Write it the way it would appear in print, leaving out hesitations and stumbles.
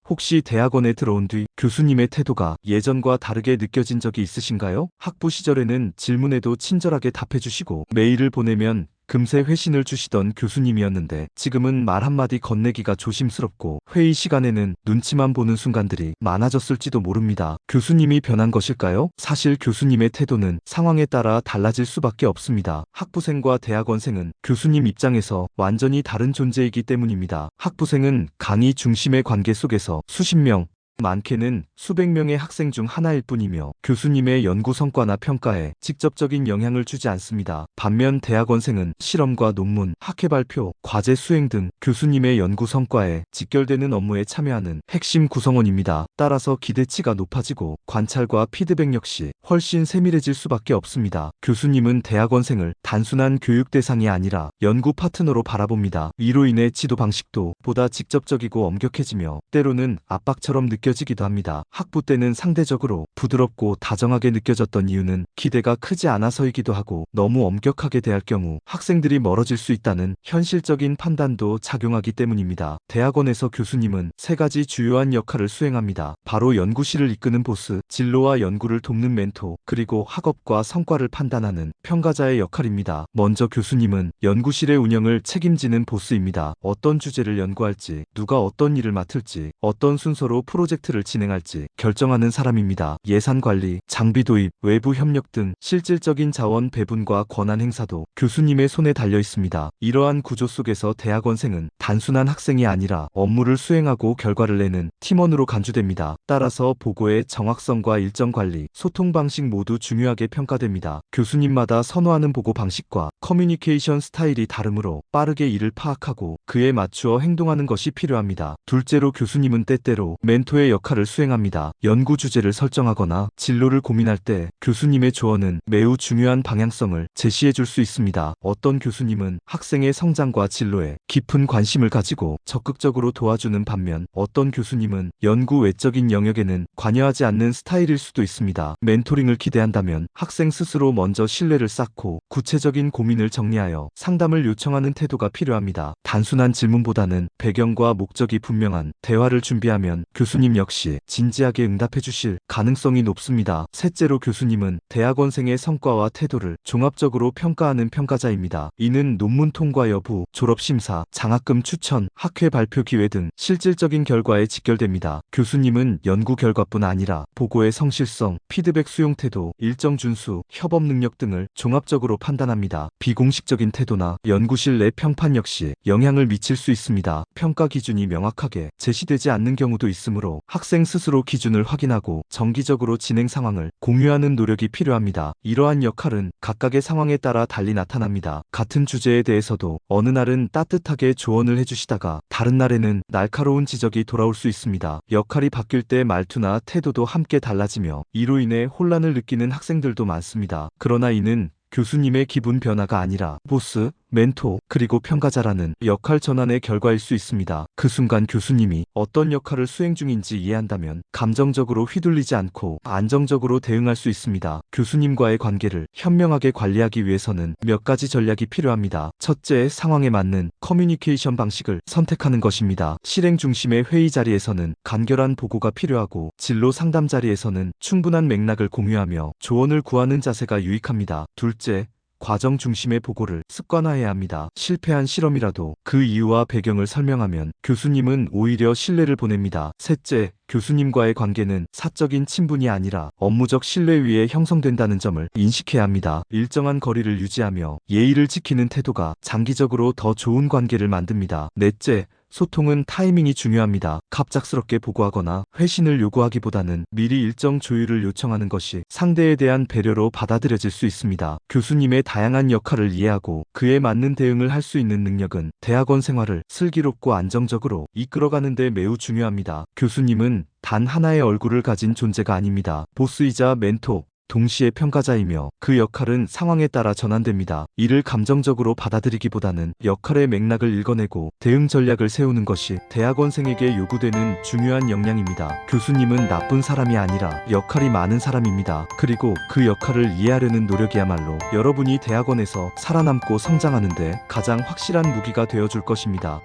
혹시 대학원에 들어온 뒤 교수님의 태도가 예전과 다르게 느껴진 적이 있으신가요? 학부 시절에는 질문에도 친절하게 답해주시고 메일을 보내면 금세 회신을 주시던 교수님이었는데 지금은 말 한마디 건네기가 조심스럽고 회의 시간에는 눈치만 보는 순간들이 많아졌을지도 모릅니다. 교수님이 변한 것일까요? 사실 교수님의 태도는 상황에 따라 달라질 수밖에 없습니다. 학부생과 대학원생은 교수님 입장에서 완전히 다른 존재이기 때문입니다. 학부생은 강의 중심의 관계 속에서 수십 명, 많게는 수백 명의 학생 중 하나일 뿐이며 교수님의 연구 성과나 평가에 직접적인 영향을 주지 않습니다. 반면 대학원생은 실험과 논문, 학회 발표, 과제 수행 등 교수님의 연구 성과에 직결되는 업무에 참여하는 핵심 구성원입니다. 따라서 기대치가 높아지고 관찰과 피드백 역시 훨씬 세밀해질 수밖에 없습니다. 교수님은 대학원생을 단순한 교육 대상이 아니라 연구 파트너로 바라봅니다. 이로 인해 지도 방식도 보다 직접적이고 엄격해지며 때로는 압박처럼 느껴지기도 합니다. 학부 때는 상대적으로 부드럽고 다정하게 느껴졌던 이유는 기대가 크지 않아서이기도 하고 너무 엄격하게 대할 경우 학생들이 멀어질 수 있다는 현실적인 판단도 작용하기 때문입니다. 대학원에서 교수님은 세 가지 주요한 역할을 수행합니다. 바로 연구실을 이끄는 보스, 진로와 연구를 돕는 멘토, 그리고 학업과 성과를 판단하는 평가자의 역할입니다. 먼저 교수님은 연구실의 운영을 책임지는 보스입니다. 어떤 주제를 연구할지, 누가 어떤 일을 맡을지, 어떤 순서로 프로젝트를 진행할지 결정하는 사람입니다. 예산 관리, 장비 도입, 외부 협력 등 실질적인 자원 배분과 권한 행사도 교수님의 손에 달려 있습니다. 이러한 구조 속에서 대학원생은 단순한 학생이 아니라 업무를 수행하고 결과를 내는 팀원으로 간주됩니다. 따라서 보고의 정확성과 일정 관리, 소통 방식 모두 중요하게 평가됩니다. 교수님마다 선호하는 보고 방식과 커뮤니케이션 스타일이 다르므로 빠르게 이를 파악하고 그에 맞추어 행동하는 것이 필요합니다. 둘째로 교수님은 때때로 멘토의 역할을 수행합니다. 연구 주제를 설정하거나 진로를 고민할 때 교수님의 조언은 매우 중요한 방향성을 제시해 줄 수 있습니다. 어떤 교수님은 학생의 성장과 진로에 깊은 관심을 가지고 적극적으로 도와주는 반면 어떤 교수님은 연구 외적인 영역에는 관여하지 않는 스타일일 수도 있습니다. 멘토링을 기대한다면 학생 스스로 먼저 신뢰를 쌓고 구체적인 고민을 정리하여 상담을 요청하는 태도가 필요합니다. 단순한 질문보다는 배경과 목적이 분명한 대화를 준비하면 교수님 역시 진지하게 응답해 주실 가능성이 높습니다. 셋째로 교수님은 대학원생의 성과와 태도를 종합적으로 평가하는 평가자입니다. 이는 논문 통과 여부, 졸업심사, 장학금 추천, 학회 발표 기회 등 실질적인 결과에 직결됩니다. 교수님은 연구 결과뿐 아니라 보고의 성실성, 피드백 수용 태도, 일정 준수, 협업 능력 등을 종합적으로 판단합니다. 비공식적인 태도나 연구실 내 평판 역시 영향을 미칠 수 있습니다. 평가 기준이 명확하게 제시되지 않는 경우도 있으므로 학생 스스로 기준을 확인하고 정기적으로 진행 상황을 공유하는 노력이 필요합니다. 이러한 역할은 각각의 상황에 따라 달리 나타납니다. 같은 주제에 대해서도 어느 날은 따뜻하게 조언을 해주시다가 다른 날에는 날카로운 지적이 돌아올 수 있습니다. 역할이 바뀔 때 말투나 태도도 함께 달라지며 이로 인해 혼란을 느끼는 학생들도 많습니다. 그러나 이는 교수님의 기분 변화가 아니라 보스, 멘토, 그리고 평가자라는 역할 전환의 결과일 수 있습니다. 그 순간 교수님이 어떤 역할을 수행 중인지 이해한다면 감정적으로 휘둘리지 않고 안정적으로 대응할 수 있습니다. 교수님과의 관계를 현명하게 관리하기 위해서는 몇 가지 전략이 필요합니다. 첫째, 상황에 맞는 커뮤니케이션 방식을 선택하는 것입니다. 실행 중심의 회의 자리에서는 간결한 보고가 필요하고 진로 상담 자리에서는 충분한 맥락을 공유하며 조언을 구하는 자세가 유익합니다. 둘째, 과정 중심의 보고를 습관화해야 합니다. 실패한 실험이라도 그 이유와 배경을 설명하면 교수님은 오히려 신뢰를 보냅니다. 셋째, 교수님과의 관계는 사적인 친분이 아니라 업무적 신뢰 위에 형성된다는 점을 인식해야 합니다. 일정한 거리를 유지하며 예의를 지키는 태도가 장기적으로 더 좋은 관계를 만듭니다. 넷째, 소통은 타이밍이 중요합니다. 갑작스럽게 보고하거나 회신을 요구하기보다는 미리 일정 조율을 요청하는 것이 상대에 대한 배려로 받아들여질 수 있습니다. 교수님의 다양한 역할을 이해하고 그에 맞는 대응을 할 수 있는 능력은 대학원 생활을 슬기롭고 안정적으로 이끌어가는 데 매우 중요합니다. 교수님은 단 하나의 얼굴을 가진 존재가 아닙니다. 보스이자 멘토, 동시에 평가자이며 그 역할은 상황에 따라 전환됩니다. 이를 감정적으로 받아들이기보다는 역할의 맥락을 읽어내고 대응 전략을 세우는 것이 대학원생에게 요구되는 중요한 역량입니다. 교수님은 나쁜 사람이 아니라 역할이 많은 사람입니다. 그리고 그 역할을 이해하려는 노력이야말로 여러분이 대학원에서 살아남고 성장하는 데 가장 확실한 무기가 되어줄 것입니다.